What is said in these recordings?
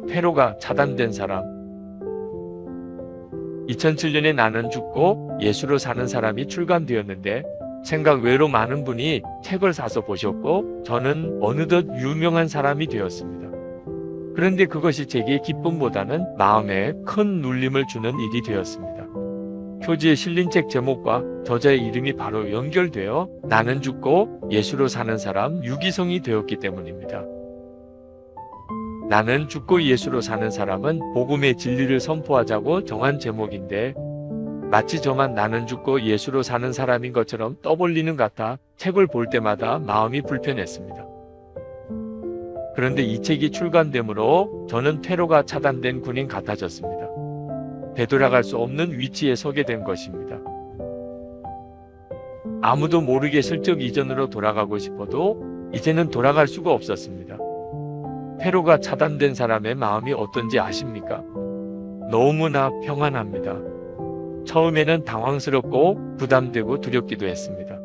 퇴로가 차단된 사람. 2007년에 나는 죽고 예수로 사는 사람이 출간되었는데 생각 외로 많은 분이 책을 사서 보셨고 저는 어느덧 유명한 사람이 되었습니다. 그런데 그것이 제게 기쁨보다는 마음에 큰 눌림을 주는 일이 되었습니다. 표지에 실린 책 제목과 저자의 이름이 바로 연결되어 나는 죽고 예수로 사는 사람 유기성이 되었기 때문입니다. 나는 죽고 예수로 사는 사람은 복음의 진리를 선포하자고 정한 제목인데 마치 저만 나는 죽고 예수로 사는 사람인 것처럼 떠벌리는 것 같아 책을 볼 때마다 마음이 불편했습니다. 그런데 이 책이 출간되므로 저는 퇴로가 차단된 군인 같아졌습니다. 되돌아갈 수 없는 위치에 서게 된 것입니다. 아무도 모르게 슬쩍 이전으로 돌아가고 싶어도 이제는 돌아갈 수가 없었습니다. 퇴로가 차단된 사람의 마음이 어떤지 아십니까? 너무나 평안합니다. 처음에는 당황스럽고 부담되고 두렵기도 했습니다.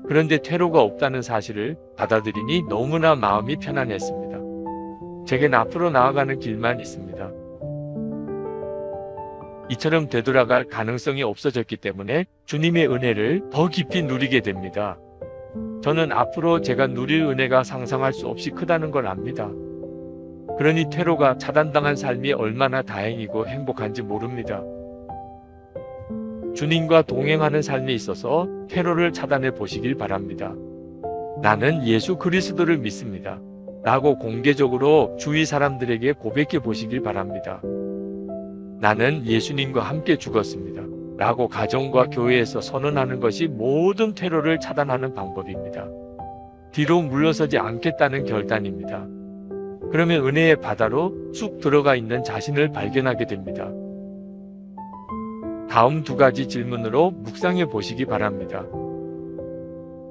그런데 퇴로가 없다는 사실을 받아들이니 너무나 마음이 편안했습니다. 제겐 앞으로 나아가는 길만 있습니다. 이처럼 되돌아갈 가능성이 없어졌기 때문에 주님의 은혜를 더 깊이 누리게 됩니다. 저는 앞으로 제가 누릴 은혜가 상상할 수 없이 크다는 걸 압니다. 그러니 퇴로가 차단당한 삶이 얼마나 다행이고 행복한지 모릅니다. 주님과 동행하는 삶에 있어서 퇴로를 차단해 보시길 바랍니다. 나는 예수 그리스도를 믿습니다. 라고 공개적으로 주위 사람들에게 고백해 보시길 바랍니다. 나는 예수님과 함께 죽었습니다. 라고 가정과 교회에서 선언하는 것이 모든 퇴로를 차단하는 방법입니다. 뒤로 물러서지 않겠다는 결단입니다. 그러면 은혜의 바다로 쑥 들어가 있는 자신을 발견하게 됩니다. 다음 두 가지 질문으로 묵상해 보시기 바랍니다.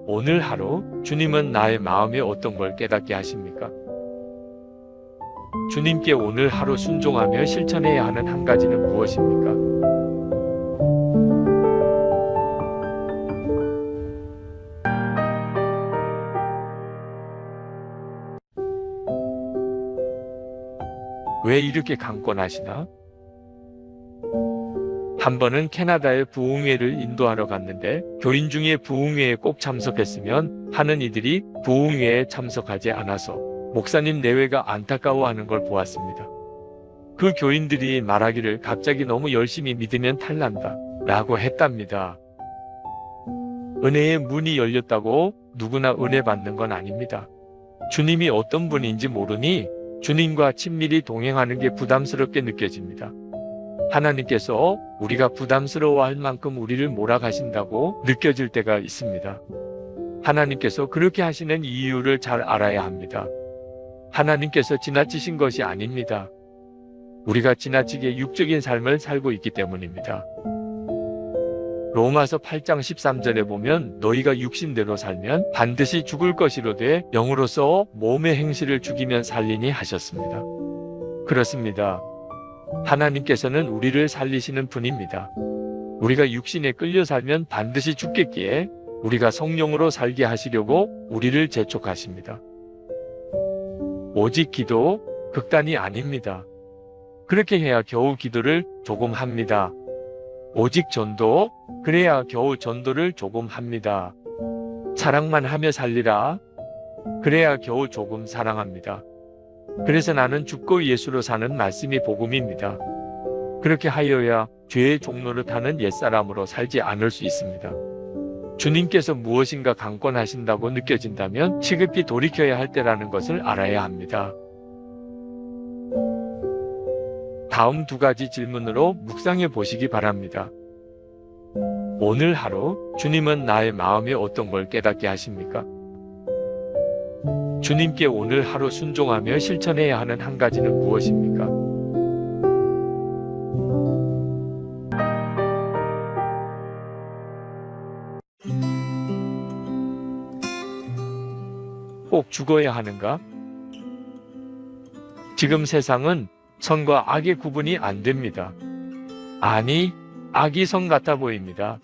오늘 하루 주님은 나의 마음에 어떤 걸 깨닫게 하십니까? 주님께 오늘 하루 순종하며 실천해야 하는 한 가지는 무엇입니까? 왜 이렇게 강권하시나? 한 번은 캐나다의 부흥회를 인도하러 갔는데 교인 중에 부흥회에 꼭 참석했으면 하는 이들이 부흥회에 참석하지 않아서 목사님 내외가 안타까워하는 걸 보았습니다. 그 교인들이 말하기를 갑자기 너무 열심히 믿으면 탈난다 라고 했답니다. 은혜의 문이 열렸다고 누구나 은혜 받는 건 아닙니다. 주님이 어떤 분인지 모르니 주님과 친밀히 동행하는 게 부담스럽게 느껴집니다. 하나님께서 우리가 부담스러워할 만큼 우리를 몰아가신다고 느껴질 때가 있습니다. 하나님께서 그렇게 하시는 이유를 잘 알아야 합니다. 하나님께서 지나치신 것이 아닙니다. 우리가 지나치게 육적인 삶을 살고 있기 때문입니다. 로마서 8장 13절에 보면 너희가 육신대로 살면 반드시 죽을 것이로되 영으로서 몸의 행실을 죽이면 살리니 하셨습니다. 그렇습니다. 하나님께서는 우리를 살리시는 분입니다. 우리가 육신에 끌려 살면 반드시 죽겠기에 우리가 성령으로 살게 하시려고 우리를 재촉하십니다. 오직 기도, 극단이 아닙니다. 그렇게 해야 겨우 기도를 조금 합니다. 오직 전도, 그래야 겨우 전도를 조금 합니다. 사랑만 하며 살리라, 그래야 겨우 조금 사랑합니다. 그래서 나는 죽고 예수로 사는 말씀이 복음입니다. 그렇게 하여야 죄의 종로를 타는 옛사람으로 살지 않을 수 있습니다. 주님께서 무엇인가 강권하신다고 느껴진다면 시급히 돌이켜야 할 때라는 것을 알아야 합니다. 다음 두 가지 질문으로 묵상해 보시기 바랍니다. 오늘 하루 주님은 나의 마음에 어떤 걸 깨닫게 하십니까? 주님께 오늘 하루 순종하며 실천해야 하는 한 가지는 무엇입니까? 꼭 죽어야 하는가? 지금 세상은 선과 악의 구분이 안 됩니다. 아니, 악이 선 같아 보입니다.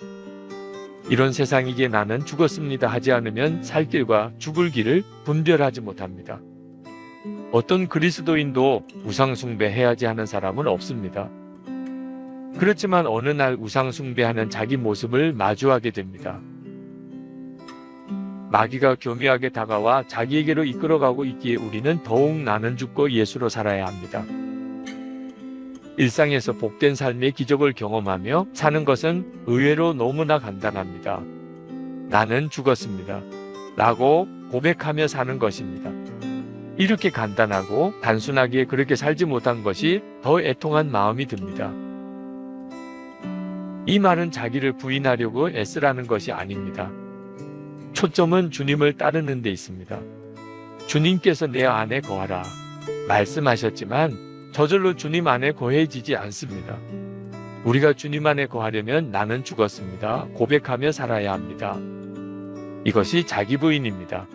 이런 세상이기에 나는 죽었습니다 하지 않으면 살 길과 죽을 길을 분별하지 못합니다. 어떤 그리스도인도 우상숭배해야지 하는 사람은 없습니다. 그렇지만 어느 날 우상숭배하는 자기 모습을 마주하게 됩니다. 마귀가 교묘하게 다가와 자기에게로 이끌어가고 있기에 우리는 더욱 나는 죽고 예수로 살아야 합니다. 일상에서 복된 삶의 기적을 경험하며 사는 것은 의외로 너무나 간단합니다. 나는 죽었습니다. 라고 고백하며 사는 것입니다. 이렇게 간단하고 단순하게 그렇게 살지 못한 것이 더 애통한 마음이 듭니다. 이 말은 자기를 부인하려고 애쓰라는 것이 아닙니다. 초점은 주님을 따르는 데 있습니다. 주님께서 내 안에 거하라 말씀하셨지만 저절로 주님 안에 거해지지 않습니다. 우리가 주님 안에 거하려면 나는 죽었습니다. 고백하며 살아야 합니다. 이것이 자기 부인입니다.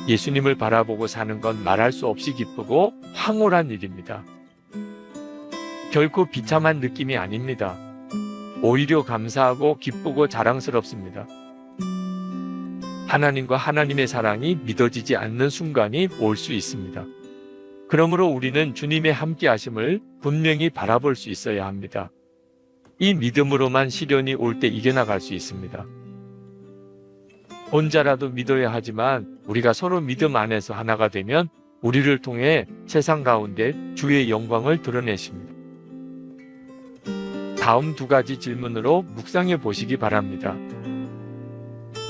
예수님을 바라보고 사는 건 말할 수 없이 기쁘고 황홀한 일입니다. 결코 비참한 느낌이 아닙니다. 오히려 감사하고 기쁘고 자랑스럽습니다. 하나님과 하나님의 사랑이 믿어지지 않는 순간이 올 수 있습니다. 그러므로 우리는 주님의 함께하심을 분명히 바라볼 수 있어야 합니다. 이 믿음으로만 시련이 올 때 이겨나갈 수 있습니다. 혼자라도 믿어야 하지만 우리가 서로 믿음 안에서 하나가 되면 우리를 통해 세상 가운데 주의 영광을 드러내십니다. 다음 두 가지 질문으로 묵상해 보시기 바랍니다.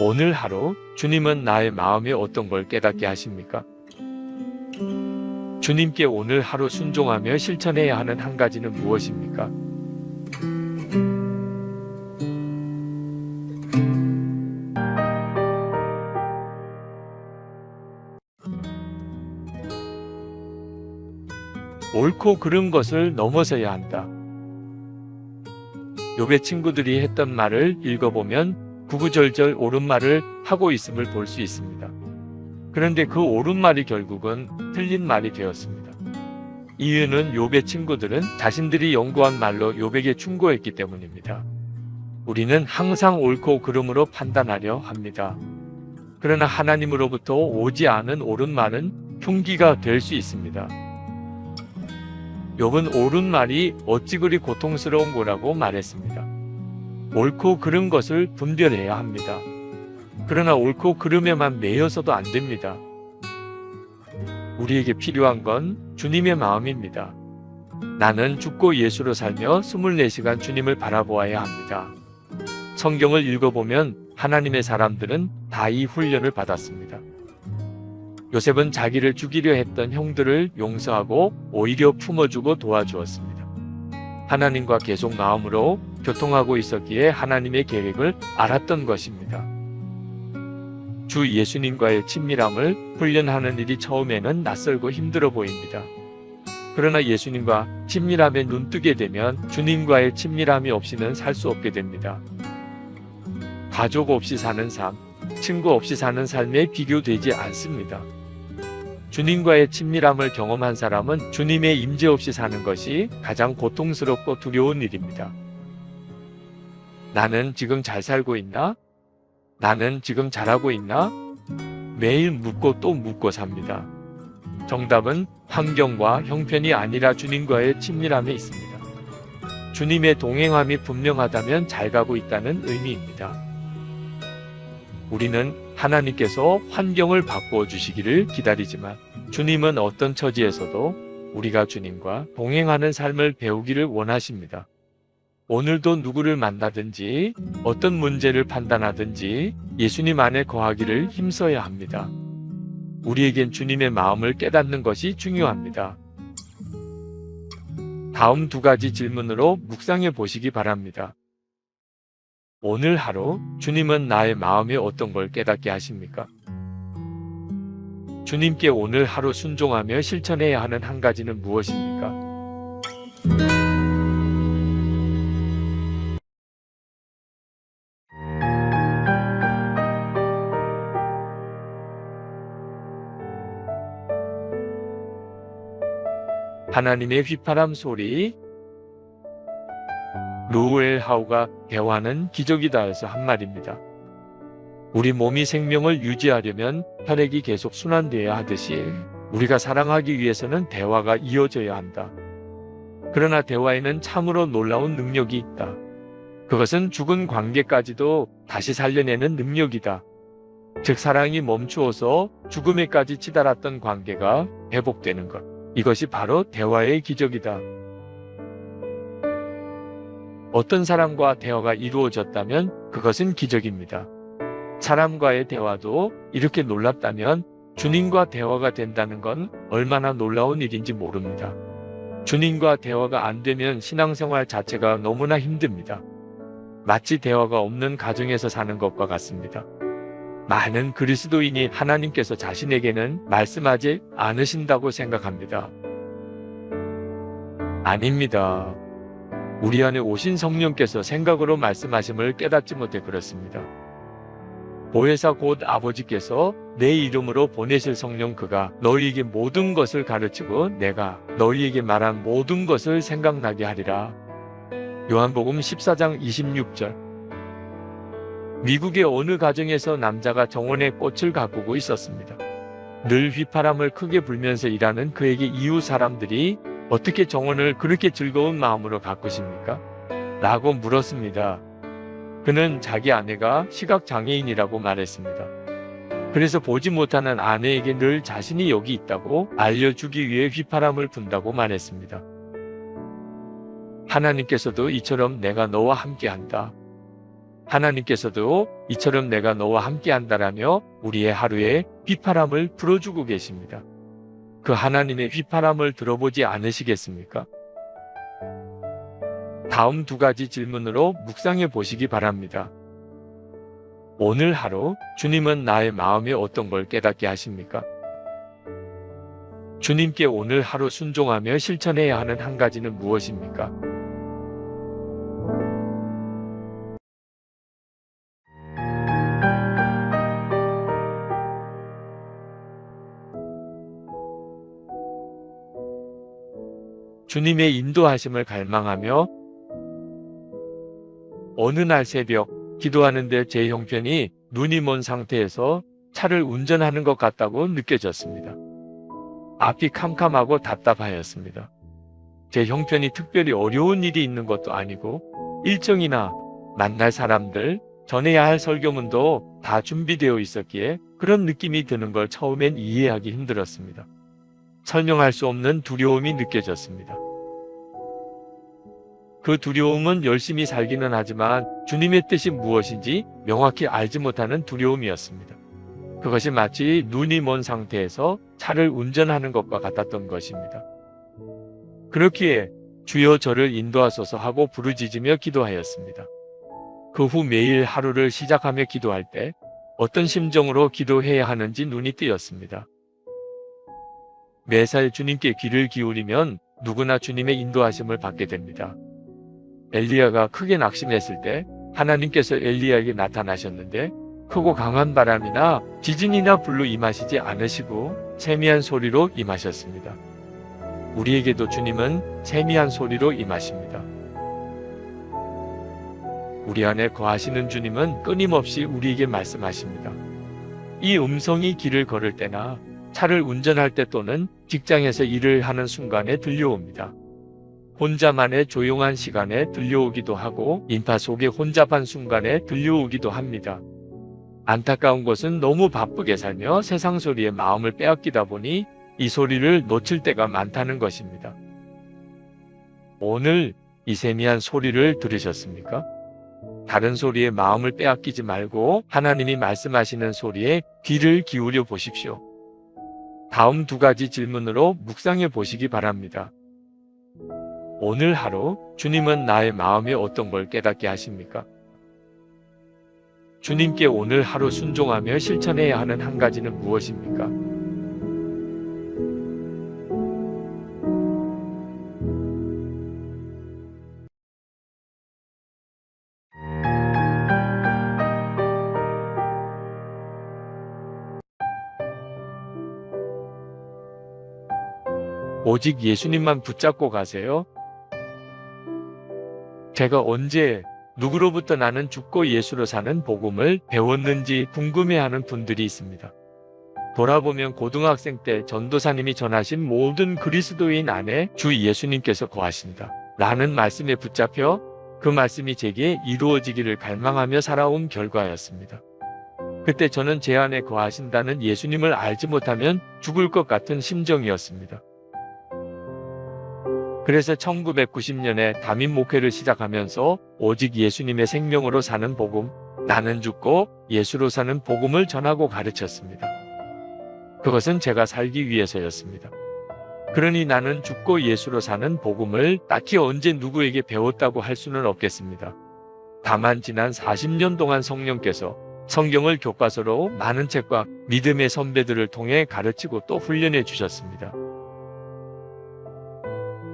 오늘 하루 주님은 나의 마음에 어떤 걸 깨닫게 하십니까? 주님께 오늘 하루 순종하며 실천해야 하는 한 가지는 무엇입니까? 옳고 그른 것을 넘어서야 한다. 욥의 친구들이 했던 말을 읽어보면 구구절절 옳은 말을 하고 있음을 볼 수 있습니다. 그런데 그 옳은 말이 결국은 틀린 말이 되었습니다. 이유는 욥의 친구들은 자신들이 연구한 말로 욥에게 충고했기 때문입니다. 우리는 항상 옳고 그름으로 판단하려 합니다. 그러나 하나님으로부터 오지 않은 옳은 말은 흉기가 될 수 있습니다. 욥은 옳은 말이 어찌 그리 고통스러운 거라고 말했습니다. 옳고 그른 것을 분별해야 합니다. 그러나 옳고 그름에만 매여서도 안 됩니다. 우리에게 필요한 건 주님의 마음입니다. 나는 죽고 예수로 살며 24시간 주님을 바라보아야 합니다. 성경을 읽어보면 하나님의 사람들은 다 이 훈련을 받았습니다. 요셉은 자기를 죽이려 했던 형들을 용서하고 오히려 품어주고 도와주었습니다. 하나님과 계속 마음으로 교통하고 있었기에 하나님의 계획을 알았던 것입니다. 주 예수님과의 친밀함을 훈련하는 일이 처음에는 낯설고 힘들어 보입니다. 그러나 예수님과 친밀함에 눈뜨게 되면 주님과의 친밀함이 없이는 살 수 없게 됩니다. 가족 없이 사는 삶, 친구 없이 사는 삶에 비교되지 않습니다. 주님과의 친밀함을 경험한 사람은 주님의 임재 없이 사는 것이 가장 고통스럽고 두려운 일입니다. 나는 지금 잘 살고 있나? 나는 지금 잘하고 있나? 매일 묻고 또 묻고 삽니다. 정답은 환경과 형편이 아니라 주님과의 친밀함에 있습니다. 주님의 동행함이 분명하다면 잘 가고 있다는 의미입니다. 우리는 하나님께서 환경을 바꾸어 주시기를 기다리지만 주님은 어떤 처지에서도 우리가 주님과 동행하는 삶을 배우기를 원하십니다. 오늘도 누구를 만나든지 어떤 문제를 판단하든지 예수님 안에 거하기를 힘써야 합니다. 우리에겐 주님의 마음을 깨닫는 것이 중요합니다. 다음 두 가지 질문으로 묵상해 보시기 바랍니다. 오늘 하루 주님은 나의 마음에 어떤 걸 깨닫게 하십니까? 주님께 오늘 하루 순종하며 실천해야 하는 한 가지는 무엇입니까? 하나님의 휘파람 소리. 루엘 하우가 대화는 기적이다 해서 한 말입니다. 우리 몸이 생명을 유지하려면 혈액이 계속 순환되어야 하듯이 우리가 사랑하기 위해서는 대화가 이어져야 한다. 그러나 대화에는 참으로 놀라운 능력이 있다. 그것은 죽은 관계까지도 다시 살려내는 능력이다. 즉 사랑이 멈추어서 죽음에까지 치달았던 관계가 회복되는 것. 이것이 바로 대화의 기적이다. 어떤 사람과 대화가 이루어졌다면 그것은 기적입니다. 사람과의 대화도 이렇게 놀랍다면 주님과 대화가 된다는 건 얼마나 놀라운 일인지 모릅니다. 주님과 대화가 안 되면 신앙생활 자체가 너무나 힘듭니다. 마치 대화가 없는 가정에서 사는 것과 같습니다. 많은 그리스도인이 하나님께서 자신에게는 말씀하지 않으신다고 생각합니다. 아닙니다. 우리 안에 오신 성령께서 생각으로 말씀하심을 깨닫지 못해 그렇습니다. 보혜사 곧 아버지께서 내 이름으로 보내실 성령 그가 너희에게 모든 것을 가르치고 내가 너희에게 말한 모든 것을 생각나게 하리라. 요한복음 14장 26절. 미국의 어느 가정에서 남자가 정원에 꽃을 가꾸고 있었습니다. 늘 휘파람을 크게 불면서 일하는 그에게 이웃 사람들이 어떻게 정원을 그렇게 즐거운 마음으로 가꾸십니까? 라고 물었습니다. 그는 자기 아내가 시각장애인이라고 말했습니다. 그래서 보지 못하는 아내에게 늘 자신이 여기 있다고 알려주기 위해 휘파람을 분다고 말했습니다. 하나님께서도 이처럼 내가 너와 함께한다. 하나님께서도 이처럼 내가 너와 함께한다라며 우리의 하루에 휘파람을 불어주고 계십니다. 그 하나님의 휘파람을 들어보지 않으시겠습니까? 다음 두 가지 질문으로 묵상해 보시기 바랍니다. 오늘 하루 주님은 나의 마음에 어떤 걸 깨닫게 하십니까? 주님께 오늘 하루 순종하며 실천해야 하는 한 가지는 무엇입니까? 주님의 인도하심을 갈망하며 어느 날 새벽 기도하는데 제 형편이 눈이 먼 상태에서 차를 운전하는 것 같다고 느껴졌습니다. 앞이 캄캄하고 답답하였습니다. 제 형편이 특별히 어려운 일이 있는 것도 아니고 일정이나 만날 사람들, 전해야 할 설교문도 다 준비되어 있었기에 그런 느낌이 드는 걸 처음엔 이해하기 힘들었습니다. 설명할 수 없는 두려움이 느껴졌습니다. 그 두려움은 열심히 살기는 하지만 주님의 뜻이 무엇인지 명확히 알지 못하는 두려움이었습니다. 그것이 마치 눈이 먼 상태에서 차를 운전하는 것과 같았던 것입니다. 그렇기에 주여 저를 인도하소서 하고 부르짖으며 기도하였습니다. 그 후 매일 하루를 시작하며 기도할 때 어떤 심정으로 기도해야 하는지 눈이 뜨였습니다. 매사에 주님께 귀를 기울이면 누구나 주님의 인도하심을 받게 됩니다. 엘리야가 크게 낙심했을 때 하나님께서 엘리야에게 나타나셨는데 크고 강한 바람이나 지진이나 불로 임하시지 않으시고 세미한 소리로 임하셨습니다. 우리에게도 주님은 세미한 소리로 임하십니다. 우리 안에 거하시는 주님은 끊임없이 우리에게 말씀하십니다. 이 음성이 길을 걸을 때나 차를 운전할 때 또는 직장에서 일을 하는 순간에 들려옵니다. 혼자만의 조용한 시간에 들려오기도 하고 인파 속에 혼잡한 순간에 들려오기도 합니다. 안타까운 것은 너무 바쁘게 살며 세상 소리에 마음을 빼앗기다 보니 이 소리를 놓칠 때가 많다는 것입니다. 오늘 이 세미한 소리를 들으셨습니까? 다른 소리에 마음을 빼앗기지 말고 하나님이 말씀하시는 소리에 귀를 기울여 보십시오. 다음 두 가지 질문으로 묵상해 보시기 바랍니다. 오늘 하루 주님은 나의 마음에 어떤 걸 깨닫게 하십니까? 주님께 오늘 하루 순종하며 실천해야 하는 한 가지는 무엇입니까? 오직 예수님만 붙잡고 가세요. 제가 언제 누구로부터 나는 죽고 예수로 사는 복음을 배웠는지 궁금해하는 분들이 있습니다. 돌아보면 고등학생 때 전도사님이 전하신 모든 그리스도인 안에 주 예수님께서 거하신다 라는 말씀에 붙잡혀 그 말씀이 제게 이루어지기를 갈망하며 살아온 결과였습니다. 그때 저는 제 안에 거하신다는 예수님을 알지 못하면 죽을 것 같은 심정이었습니다. 그래서 1990년에 담임 목회를 시작하면서 오직 예수님의 생명으로 사는 복음, 나는 죽고 예수로 사는 복음을 전하고 가르쳤습니다. 그것은 제가 살기 위해서였습니다. 그러니 나는 죽고 예수로 사는 복음을 딱히 언제 누구에게 배웠다고 할 수는 없겠습니다. 다만 지난 40년 동안 성령께서 성경을 교과서로 많은 책과 믿음의 선배들을 통해 가르치고 또 훈련해 주셨습니다.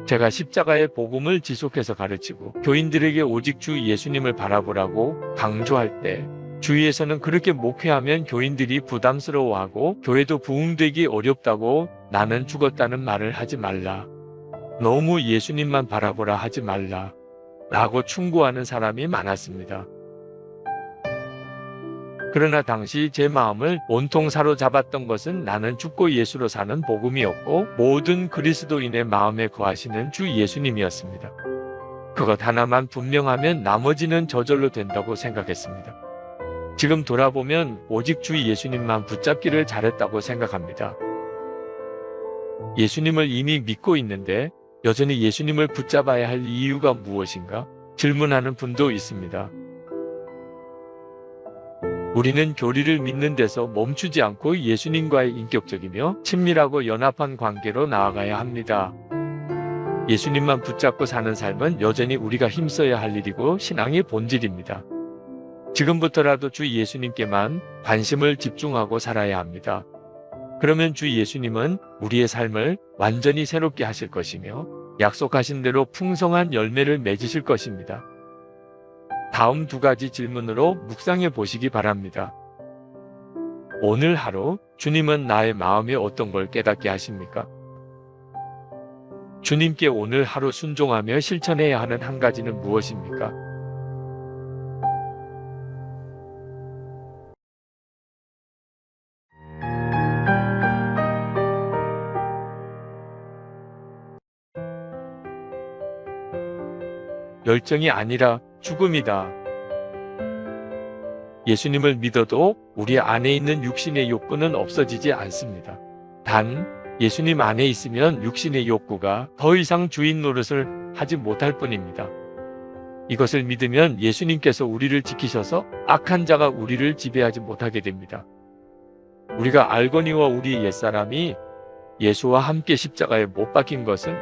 제가 십자가의 복음을 지속해서 가르치고 교인들에게 오직 주 예수님을 바라보라고 강조할 때 주위에서는 그렇게 목회하면 교인들이 부담스러워하고 교회도 부흥되기 어렵다고 나는 죽었다는 말을 하지 말라. 너무 예수님만 바라보라 하지 말라. 라고 충고하는 사람이 많았습니다. 그러나 당시 제 마음을 온통 사로잡았던 것은 나는 죽고 예수로 사는 복음이었고 모든 그리스도인의 마음에 거하시는 주 예수님이었습니다. 그것 하나만 분명하면 나머지는 저절로 된다고 생각했습니다. 지금 돌아보면 오직 주 예수님만 붙잡기를 잘했다고 생각합니다. 예수님을 이미 믿고 있는데 여전히 예수님을 붙잡아야 할 이유가 무엇인가? 질문하는 분도 있습니다. 우리는 교리를 믿는 데서 멈추지 않고 예수님과의 인격적이며 친밀하고 연합한 관계로 나아가야 합니다. 예수님만 붙잡고 사는 삶은 여전히 우리가 힘써야 할 일이고 신앙의 본질입니다. 지금부터라도 주 예수님께만 관심을 집중하고 살아야 합니다. 그러면 주 예수님은 우리의 삶을 완전히 새롭게 하실 것이며 약속하신 대로 풍성한 열매를 맺으실 것입니다. 다음 두 가지 질문으로 묵상해 보시기 바랍니다. 오늘 하루 주님은 나의 마음에 어떤 걸 깨닫게 하십니까? 주님께 오늘 하루 순종하며 실천해야 하는 한 가지는 무엇입니까? 열정이 아니라 죽음이다. 예수님을 믿어도 우리 안에 있는 육신의 욕구는 없어지지 않습니다. 단 예수님 안에 있으면 육신의 욕구가 더 이상 주인 노릇을 하지 못할 뿐입니다. 이것을 믿으면 예수님께서 우리를 지키셔서 악한 자가 우리를 지배하지 못하게 됩니다. 우리가 알거니와 우리 옛사람이 예수와 함께 십자가에 못 박힌 것은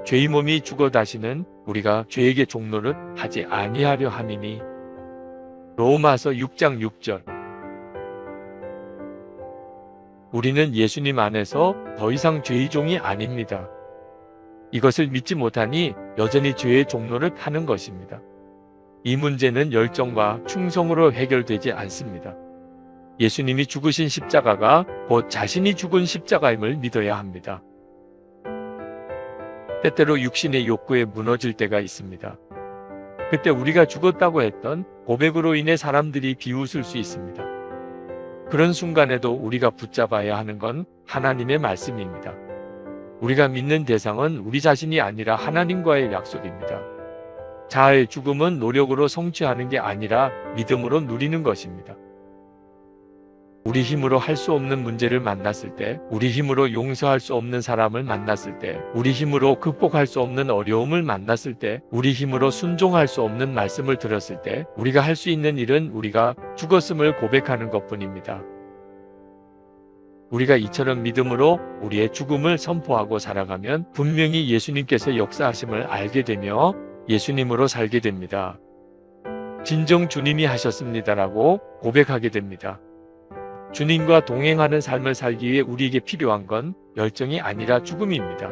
죄의 몸이 죽어 다시는 우리가 죄에게 종노릇 하지 아니하려 함이니. 로마서 6장 6절. 우리는 예수님 안에서 더 이상 죄의 종이 아닙니다. 이것을 믿지 못하니 여전히 죄의 종노릇 하는 것입니다. 이 문제는 열정과 충성으로 해결되지 않습니다. 예수님이 죽으신 십자가가 곧 자신이 죽은 십자가임을 믿어야 합니다. 때때로 육신의 욕구에 무너질 때가 있습니다. 그때 우리가 죽었다고 했던 고백으로 인해 사람들이 비웃을 수 있습니다. 그런 순간에도 우리가 붙잡아야 하는 건 하나님의 말씀입니다. 우리가 믿는 대상은 우리 자신이 아니라 하나님과의 약속입니다. 자아의 죽음은 노력으로 성취하는 게 아니라 믿음으로 누리는 것입니다. 우리 힘으로 할 수 없는 문제를 만났을 때, 우리 힘으로 용서할 수 없는 사람을 만났을 때, 우리 힘으로 극복할 수 없는 어려움을 만났을 때, 우리 힘으로 순종할 수 없는 말씀을 들었을 때, 우리가 할 수 있는 일은 우리가 죽었음을 고백하는 것뿐입니다. 우리가 이처럼 믿음으로 우리의 죽음을 선포하고 살아가면 분명히 예수님께서 역사하심을 알게 되며 예수님으로 살게 됩니다. 진정 주님이 하셨습니다라고 고백하게 됩니다. 주님과 동행하는 삶을 살기 위해 우리에게 필요한 건 열정이 아니라 죽음입니다.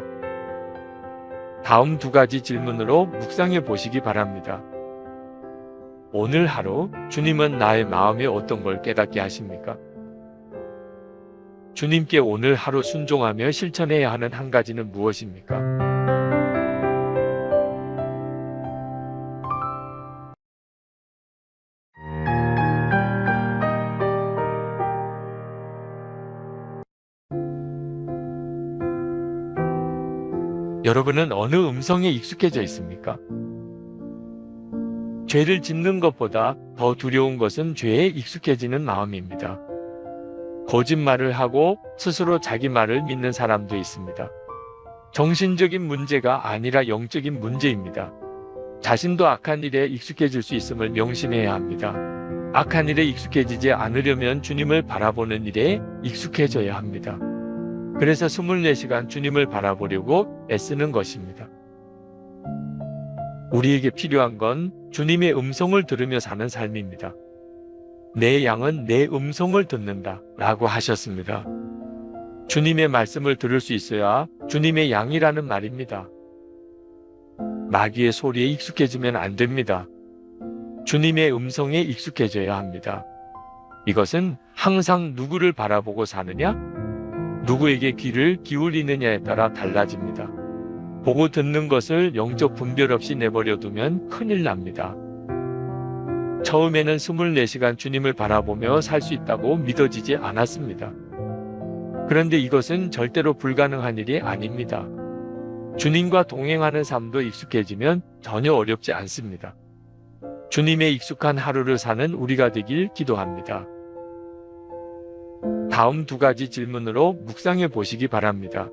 다음 두 가지 질문으로 묵상해 보시기 바랍니다. 오늘 하루 주님은 나의 마음에 어떤 걸 깨닫게 하십니까? 주님께 오늘 하루 순종하며 실천해야 하는 한 가지는 무엇입니까? 여러분은 어느 음성에 익숙해져 있습니까? 죄를 짓는 것보다 더 두려운 것은 죄에 익숙해지는 마음입니다. 거짓말을 하고 스스로 자기 말을 믿는 사람도 있습니다. 정신적인 문제가 아니라 영적인 문제입니다. 자신도 악한 일에 익숙해질 수 있음을 명심해야 합니다. 악한 일에 익숙해지지 않으려면 주님을 바라보는 일에 익숙해져야 합니다. 그래서 24시간 주님을 바라보려고 애쓰는 것입니다. 우리에게 필요한 건 주님의 음성을 들으며 사는 삶입니다. 내 양은 내 음성을 듣는다 라고 하셨습니다. 주님의 말씀을 들을 수 있어야 주님의 양이라는 말입니다. 마귀의 소리에 익숙해지면 안 됩니다. 주님의 음성에 익숙해져야 합니다. 이것은 항상 누구를 바라보고 사느냐, 누구에게 귀를 기울이느냐에 따라 달라집니다. 보고 듣는 것을 영적 분별 없이 내버려 두면 큰일 납니다. 처음에는 24시간 주님을 바라보며 살 수 있다고 믿어지지 않았습니다. 그런데 이것은 절대로 불가능한 일이 아닙니다. 주님과 동행하는 삶도 익숙해지면 전혀 어렵지 않습니다. 주님의 익숙한 하루를 사는 우리가 되길 기도합니다. 다음 2가지 질문으로 묵상해 보시기 바랍니다.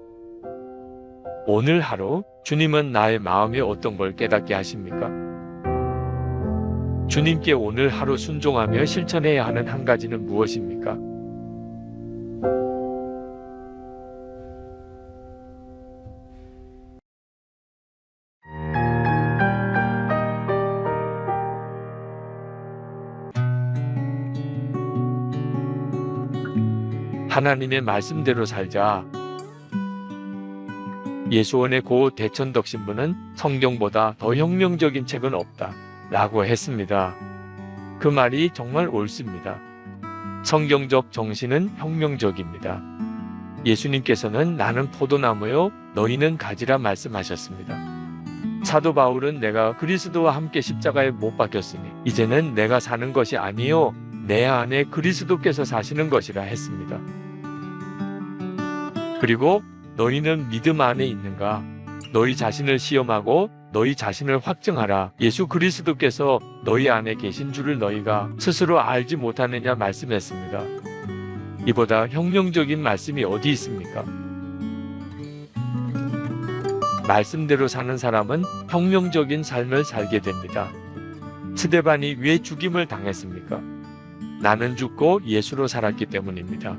오늘 하루 주님은 나의 마음에 어떤 걸 깨닫게 하십니까? 주님께 오늘 하루 순종하며 실천해야 하는 한 가지는 무엇입니까? 하나님의 말씀대로 살자. 예수원의 고 대천덕 신부는 성경보다 더 혁명적인 책은 없다 라고 했습니다. 그 말이 정말 옳습니다. 성경적 정신은 혁명적입니다. 예수님께서는 나는 포도나무요 너희는 가지라 말씀하셨습니다. 사도 바울은 내가 그리스도와 함께 십자가에 못 박혔으니 이제는 내가 사는 것이 아니요 내 안에 그리스도께서 사시는 것이라 했습니다. 그리고 너희는 믿음 안에 있는가? 너희 자신을 시험하고 너희 자신을 확증하라. 예수 그리스도께서 너희 안에 계신 줄을 너희가 스스로 알지 못하느냐 말씀했습니다. 이보다 혁명적인 말씀이 어디 있습니까? 말씀대로 사는 사람은 혁명적인 삶을 살게 됩니다. 스데반이 왜 죽임을 당했습니까? 나는 죽고 예수로 살았기 때문입니다.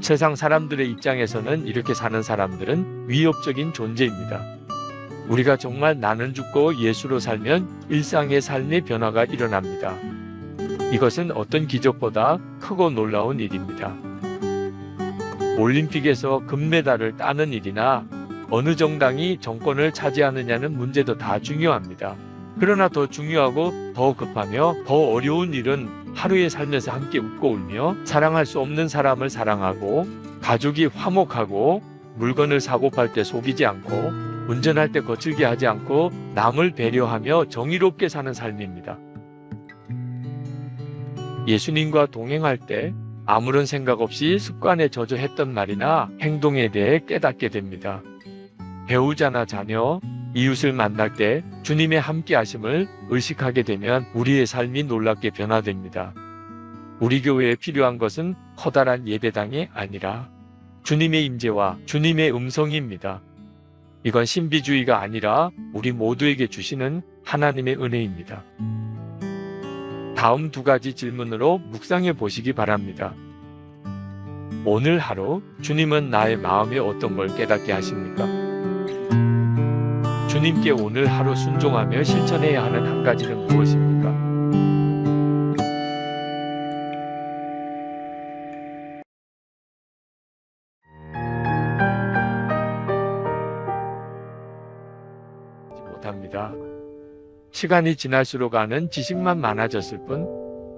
세상 사람들의 입장에서는 이렇게 사는 사람들은 위협적인 존재입니다. 우리가 정말 나는 죽고 예수로 살면 일상의 삶의 변화가 일어납니다. 이것은 어떤 기적보다 크고 놀라운 일입니다. 올림픽에서 금메달을 따는 일이나 어느 정당이 정권을 차지하느냐는 문제도 다 중요합니다. 그러나 더 중요하고 더 급하며 더 어려운 일은 하루의 삶에서 함께 웃고 울며 사랑할 수 없는 사람을 사랑하고 가족이 화목하고 물건을 사고 팔 때 속이지 않고 운전할 때 거칠게 하지 않고 남을 배려하며 정의롭게 사는 삶입니다. 예수님과 동행할 때 아무런 생각 없이 습관에 젖어 했던 말이나 행동에 대해 깨닫게 됩니다. 배우자나 자녀, 이웃을 만날 때 주님의 함께하심을 의식하게 되면 우리의 삶이 놀랍게 변화됩니다. 우리 교회에 필요한 것은 커다란 예배당이 아니라 주님의 임재와 주님의 음성입니다. 이건 신비주의가 아니라 우리 모두에게 주시는 하나님의 은혜입니다. 다음 2가지 질문으로 묵상해 보시기 바랍니다. 오늘 하루 주님은 나의 마음에 어떤 걸 깨닫게 하십니까? 주님께 오늘 하루 순종하며 실천해야 하는 한 가지는 무엇입니까? 못합니다. 시간이 지날수록 아는 지식만 많아졌을 뿐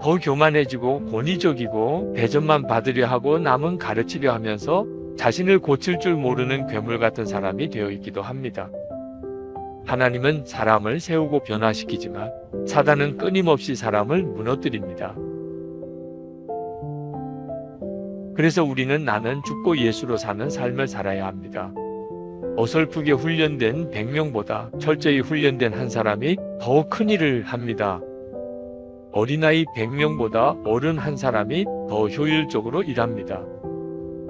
더 교만해지고 권위적이고 대접만 받으려 하고 남은 가르치려 하면서 자신을 고칠 줄 모르는 괴물 같은 사람이 되어 있기도 합니다. 하나님은 사람을 세우고 변화시키지만 사단은 끊임없이 사람을 무너뜨립니다. 그래서 우리는 나는 죽고 예수로 사는 삶을 살아야 합니다. 어설프게 훈련된 100명보다 철저히 훈련된 한 사람이 더 큰 일을 합니다. 어린아이 100명보다 어른 한 사람이 더 효율적으로 일합니다.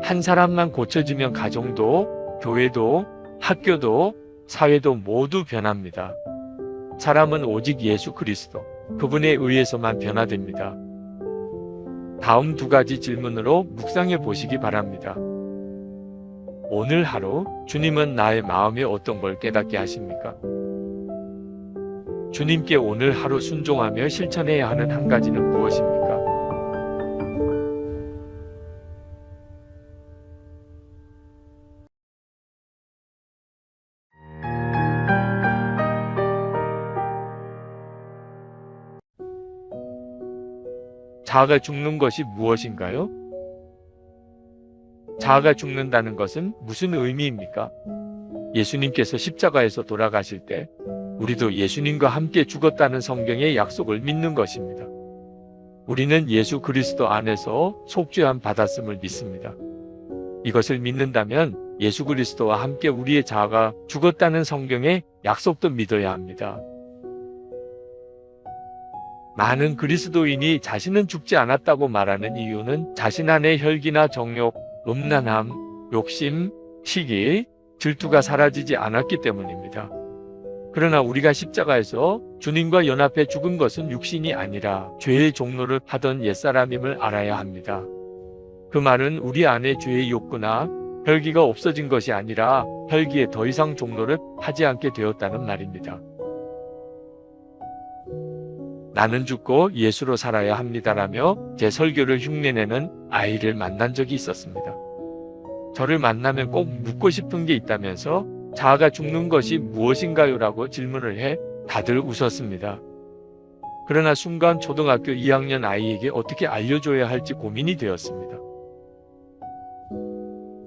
한 사람만 고쳐지면 가정도, 교회도, 학교도, 사회도 모두 변합니다. 사람은 오직 예수 그리스도, 그분에 의해서만 변화됩니다. 다음 두 가지 질문으로 묵상해 보시기 바랍니다. 오늘 하루 주님은 나의 마음에 어떤 걸 깨닫게 하십니까? 주님께 오늘 하루 순종하며 실천해야 하는 한 가지는 무엇입니까? 자아가 죽는 것이 무엇인가요? 자아가 죽는다는 것은 무슨 의미입니까? 예수님께서 십자가에서 돌아가실 때 우리도 예수님과 함께 죽었다는 성경의 약속을 믿는 것입니다. 우리는 예수 그리스도 안에서 속죄함 받았음을 믿습니다. 이것을 믿는다면 예수 그리스도와 함께 우리의 자아가 죽었다는 성경의 약속도 믿어야 합니다. 많은 그리스도인이 자신은 죽지 않았다고 말하는 이유는 자신 안의 혈기나 정욕, 음란함, 욕심, 시기, 질투가 사라지지 않았기 때문입니다. 그러나 우리가 십자가에서 주님과 연합해 죽은 것은 육신이 아니라 죄의 종로를 하던 옛사람임을 알아야 합니다. 그 말은 우리 안에 죄의 욕구나 혈기가 없어진 것이 아니라 혈기에 더 이상 종로를 하지 않게 되었다는 말입니다. 나는 죽고 예수로 살아야 합니다라며 제 설교를 흉내내는 아이를 만난 적이 있었습니다. 저를 만나면 꼭 묻고 싶은 게 있다면서 자아가 죽는 것이 무엇인가요? 라고 질문을 해 다들 웃었습니다. 그러나 순간 초등학교 2학년 아이에게 어떻게 알려줘야 할지 고민이 되었습니다.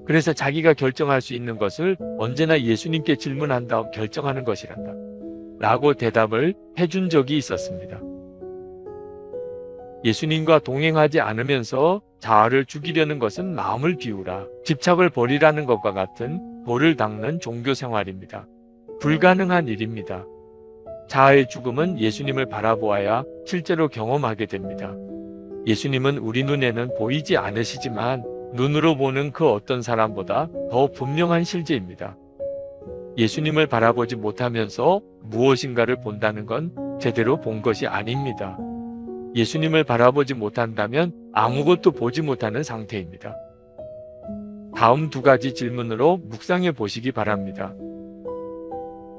그래서 자기가 결정할 수 있는 것을 언제나 예수님께 질문한 다음 결정하는 것이란다 라고 대답을 해준 적이 있었습니다. 예수님과 동행하지 않으면서 자아를 죽이려는 것은 마음을 비우라, 집착을 버리라는 것과 같은 돌을 닦는 종교 생활입니다. 불가능한 일입니다. 자아의 죽음은 예수님을 바라보아야 실제로 경험하게 됩니다. 예수님은 우리 눈에는 보이지 않으시지만 눈으로 보는 그 어떤 사람보다 더 분명한 실제입니다. 예수님을 바라보지 못하면서 무엇인가를 본다는 건 제대로 본 것이 아닙니다. 예수님을 바라보지 못한다면 아무것도 보지 못하는 상태입니다. 다음 두 가지 질문으로 묵상해 보시기 바랍니다.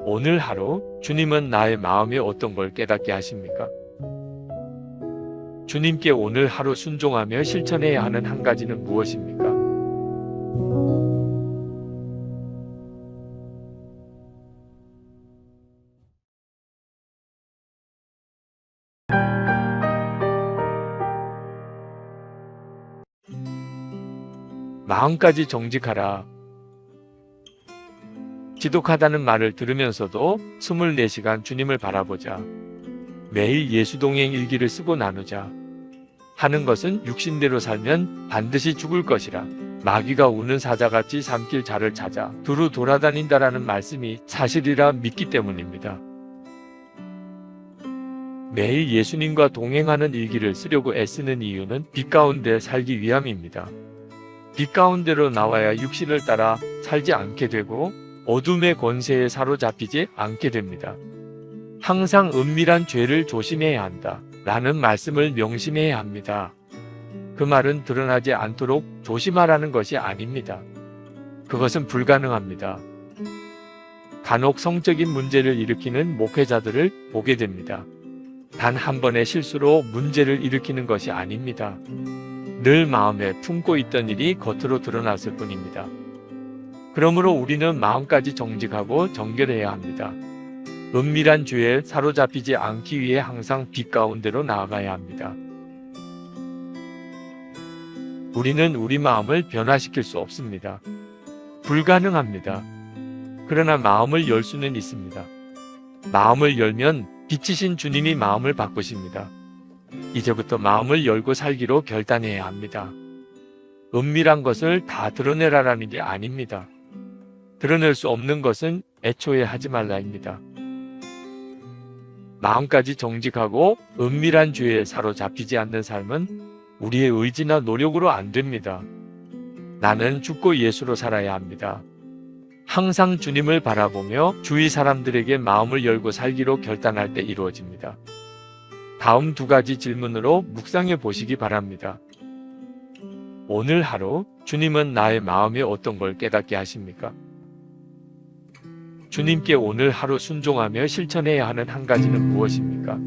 오늘 하루 주님은 나의 마음에 어떤 걸 깨닫게 하십니까? 주님께 오늘 하루 순종하며 실천해야 하는 한 가지는 무엇입니까? 마음까지 정직하라. 지독하다는 말을 들으면서도 24시간 주님을 바라보자. 매일 예수 동행 일기를 쓰고 나누자. 하는 것은 육신대로 살면 반드시 죽을 것이라. 마귀가 우는 사자같이 삼킬 자를 찾아 두루 돌아다닌다라는 말씀이 사실이라 믿기 때문입니다. 매일 예수님과 동행하는 일기를 쓰려고 애쓰는 이유는 빛 가운데 살기 위함입니다. 빛 가운데로 나와야 육신을 따라 살지 않게 되고 어둠의 권세에 사로잡히지 않게 됩니다. 항상 은밀한 죄를 조심해야 한다 라는 말씀을 명심해야 합니다. 그 말은 드러나지 않도록 조심하라는 것이 아닙니다. 그것은 불가능합니다. 간혹 성적인 문제를 일으키는 목회자들을 보게 됩니다. 단 한 번의 실수로 문제를 일으키는 것이 아닙니다. 늘 마음에 품고 있던 일이 겉으로 드러났을 뿐입니다. 그러므로 우리는 마음까지 정직하고 정결해야 합니다. 은밀한 죄에 사로잡히지 않기 위해 항상 빛 가운데로 나아가야 합니다. 우리는 우리 마음을 변화시킬 수 없습니다. 불가능합니다. 그러나 마음을 열 수는 있습니다. 마음을 열면 빛이신 주님이 마음을 바꾸십니다. 이제부터 마음을 열고 살기로 결단해야 합니다. 은밀한 것을 다 드러내라라는 게 아닙니다. 드러낼 수 없는 것은 애초에 하지 말라입니다. 마음까지 정직하고 은밀한 죄에 사로잡히지 않는 삶은 우리의 의지나 노력으로 안 됩니다. 나는 죽고 예수로 살아야 합니다. 항상 주님을 바라보며 주위 사람들에게 마음을 열고 살기로 결단할 때 이루어집니다. 다음 두 가지 질문으로 묵상해 보시기 바랍니다. 오늘 하루 주님은 나의 마음에 어떤 걸 깨닫게 하십니까? 주님께 오늘 하루 순종하며 실천해야 하는 한 가지는 무엇입니까?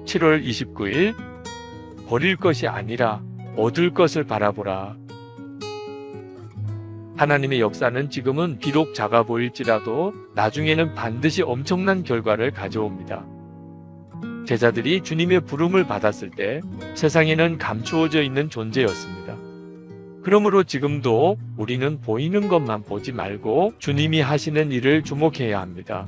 (7월 29일) 버릴 것이 아니라 얻을 것을 바라보라. 하나님의 역사는 지금은 비록 작아 보일지라도 나중에는 반드시 엄청난 결과를 가져옵니다. 제자들이 주님의 부름을 받았을 때 세상에는 감추어져 있는 존재였습니다. 그러므로 지금도 우리는 보이는 것만 보지 말고 주님이 하시는 일을 주목해야 합니다.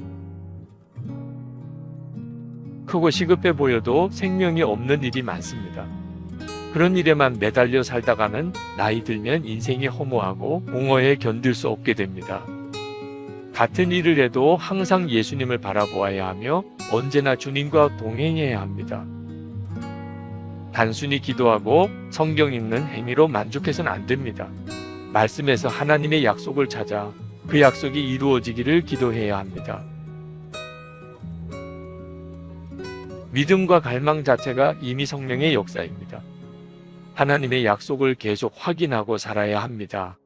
크고 시급해 보여도 생명이 없는 일이 많습니다. 그런 일에만 매달려 살다가는 나이 들면 인생이 허무하고 공허에 견딜 수 없게 됩니다. 같은 일을 해도 항상 예수님을 바라보아야 하며 언제나 주님과 동행해야 합니다. 단순히 기도하고 성경 읽는 행위로 만족해서는 안 됩니다. 말씀에서 하나님의 약속을 찾아 그 약속이 이루어지기를 기도해야 합니다. 믿음과 갈망 자체가 이미 성령의 역사입니다. 하나님의 약속을 계속 확인하고 살아야 합니다.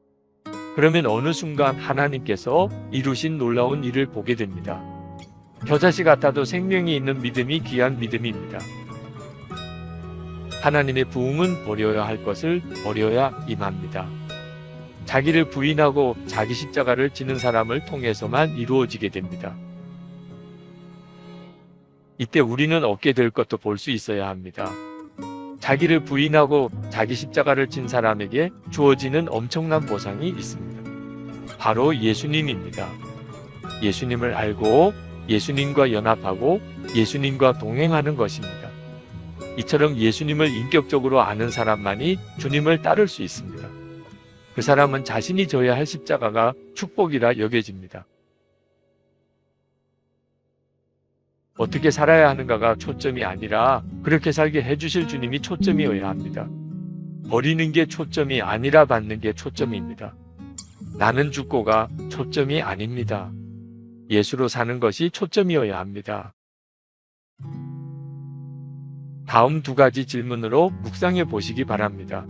그러면 어느 순간 하나님께서 이루신 놀라운 일을 보게 됩니다. 겨자씨 같아도 생명이 있는 믿음이 귀한 믿음입니다. 하나님의 부흥은 버려야 할 것을 버려야 임합니다. 자기를 부인하고 자기 십자가를 지는 사람을 통해서만 이루어지게 됩니다. 이때 우리는 얻게 될 것도 볼 수 있어야 합니다. 자기를 부인하고 자기 십자가를 진 사람에게 주어지는 엄청난 보상이 있습니다. 바로 예수님입니다. 예수님을 알고 예수님과 연합하고 예수님과 동행하는 것입니다. 이처럼 예수님을 인격적으로 아는 사람만이 주님을 따를 수 있습니다. 그 사람은 자신이 져야 할 십자가가 축복이라 여겨집니다. 어떻게 살아야 하는가가 초점이 아니라 그렇게 살게 해주실 주님이 초점이어야 합니다. 버리는 게 초점이 아니라 받는 게 초점입니다. 나는 죽고가 초점이 아닙니다. 예수로 사는 것이 초점이어야 합니다. 다음 두 가지 질문으로 묵상해 보시기 바랍니다.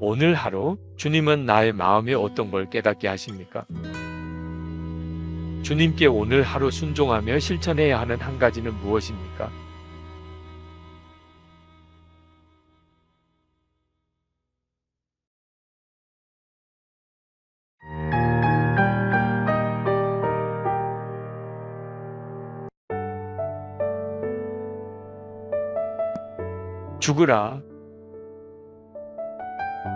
오늘 하루 주님은 나의 마음에 어떤 걸 깨닫게 하십니까? 주님께 오늘 하루 순종하며 실천해야 하는 한 가지는 무엇입니까? 죽으라.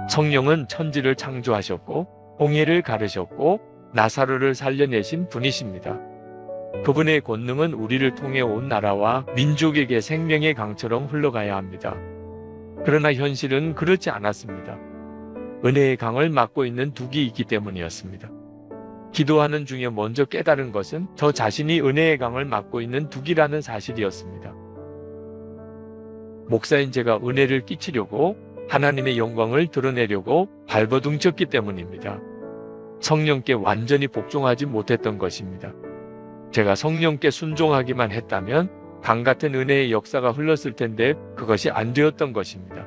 성령은 천지를 창조하셨고 홍해를 가르셨고 나사로를 살려내신 분이십니다. 그분의 권능은 우리를 통해 온 나라와 민족에게 생명의 강처럼 흘러가야 합니다. 그러나 현실은 그렇지 않았습니다. 은혜의 강을 막고 있는 둑이 있기 때문이었습니다. 기도하는 중에 먼저 깨달은 것은 저 자신이 은혜의 강을 막고 있는 둑이라는 사실이었습니다. 목사인 제가 은혜를 끼치려고 하나님의 영광을 드러내려고 발버둥쳤기 때문입니다. 성령께 완전히 복종하지 못했던 것입니다. 제가 성령께 순종하기만 했다면 강 같은 은혜의 역사가 흘렀을 텐데 그것이 안 되었던 것입니다.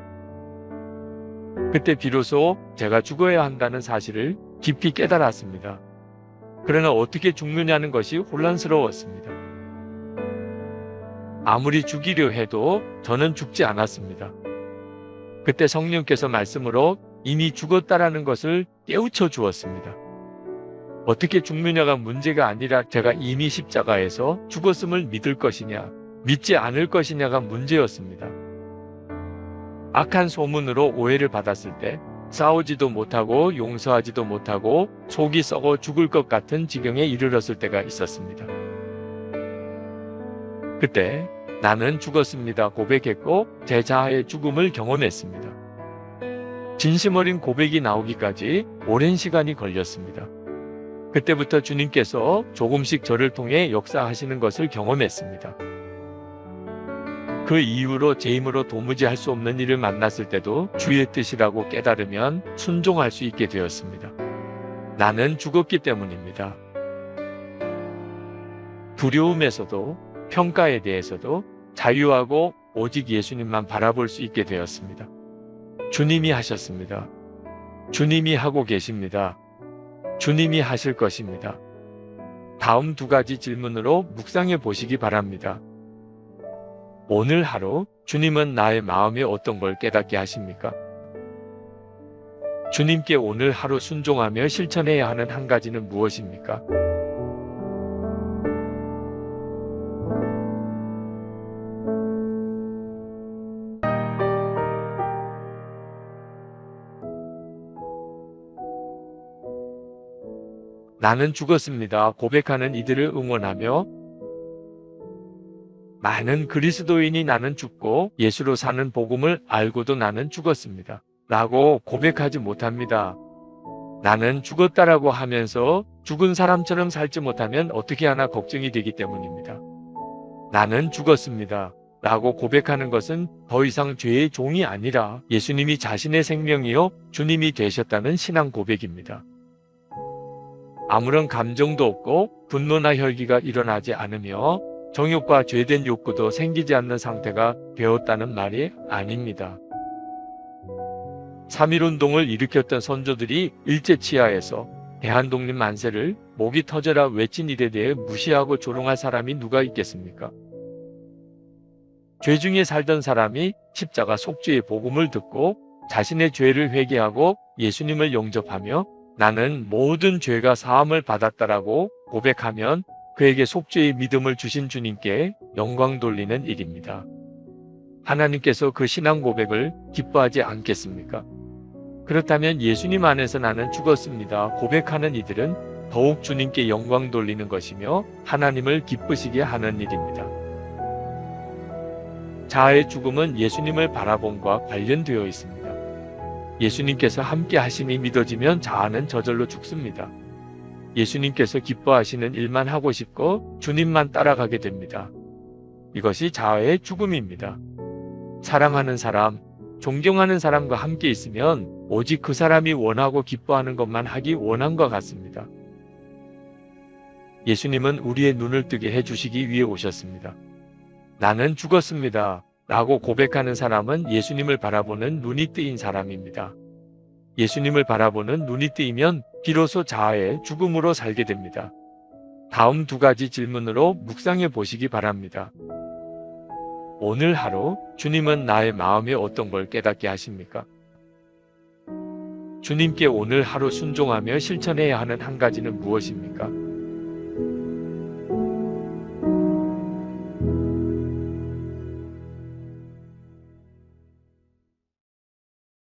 그때 비로소 제가 죽어야 한다는 사실을 깊이 깨달았습니다. 그러나 어떻게 죽느냐는 것이 혼란스러웠습니다. 아무리 죽이려 해도 저는 죽지 않았습니다. 그때 성령께서 말씀으로 이미 죽었다라는 것을 깨우쳐 주었습니다. 어떻게 죽느냐가 문제가 아니라 제가 이미 십자가에서 죽었음을 믿을 것이냐, 믿지 않을 것이냐가 문제였습니다. 악한 소문으로 오해를 받았을 때 싸우지도 못하고 용서하지도 못하고 속이 썩어 죽을 것 같은 지경에 이르렀을 때가 있었습니다. 그때 나는 죽었습니다 고백했고 제 자아의 죽음을 경험했습니다. 진심 어린 고백이 나오기까지 오랜 시간이 걸렸습니다. 그때부터 주님께서 조금씩 저를 통해 역사하시는 것을 경험했습니다. 그 이후로 제 힘으로 도무지 할 수 없는 일을 만났을 때도 주의 뜻이라고 깨달으면 순종할 수 있게 되었습니다. 나는 죽었기 때문입니다. 두려움에서도 평가에 대해서도 자유하고 오직 예수님만 바라볼 수 있게 되었습니다. 주님이 하셨습니다. 주님이 하고 계십니다. 주님이 하실 것입니다. 다음 두 가지 질문으로 묵상해 보시기 바랍니다. 오늘 하루 주님은 나의 마음에 어떤 걸 깨닫게 하십니까? 주님께 오늘 하루 순종하며 실천해야 하는 한 가지는 무엇입니까? 나는 죽었습니다 고백하는 이들을 응원하며 많은 그리스도인이 나는 죽고 예수로 사는 복음을 알고도 나는 죽었습니다 라고 고백하지 못합니다. 나는 죽었다라고 하면서 죽은 사람처럼 살지 못하면 어떻게 하나 걱정이 되기 때문입니다. 나는 죽었습니다 라고 고백하는 것은 더 이상 죄의 종이 아니라 예수님이 자신의 생명이요 주님이 되셨다는 신앙 고백입니다. 아무런 감정도 없고 분노나 혈기가 일어나지 않으며 정욕과 죄된 욕구도 생기지 않는 상태가 되었다는 말이 아닙니다. 3.1운동을 일으켰던 선조들이 일제치하에서 대한독립 만세를 목이 터져라 외친 일에 대해 무시하고 조롱할 사람이 누가 있겠습니까? 죄 중에 살던 사람이 십자가 속죄의 복음을 듣고 자신의 죄를 회개하고 예수님을 영접하며 나는 모든 죄가 사함을 받았다라고 고백하면 그에게 속죄의 믿음을 주신 주님께 영광 돌리는 일입니다. 하나님께서 그 신앙 고백을 기뻐하지 않겠습니까? 그렇다면 예수님 안에서 나는 죽었습니다 고백하는 이들은 더욱 주님께 영광 돌리는 것이며 하나님을 기쁘시게 하는 일입니다. 자아의 죽음은 예수님을 바라봄과 관련되어 있습니다. 예수님께서 함께 하심이 믿어지면 자아는 저절로 죽습니다. 예수님께서 기뻐하시는 일만 하고 싶고 주님만 따라가게 됩니다. 이것이 자아의 죽음입니다. 사랑하는 사람, 존경하는 사람과 함께 있으면 오직 그 사람이 원하고 기뻐하는 것만 하기 원한 것 같습니다. 예수님은 우리의 눈을 뜨게 해주시기 위해 오셨습니다. 나는 죽었습니다 라고 고백하는 사람은 예수님을 바라보는 눈이 뜨인 사람입니다. 예수님을 바라보는 눈이 뜨이면 비로소 자아의 죽음으로 살게 됩니다. 다음 두 가지 질문으로 묵상해 보시기 바랍니다. 오늘 하루 주님은 나의 마음에 어떤 걸 깨닫게 하십니까? 주님께 오늘 하루 순종하며 실천해야 하는 한 가지는 무엇입니까?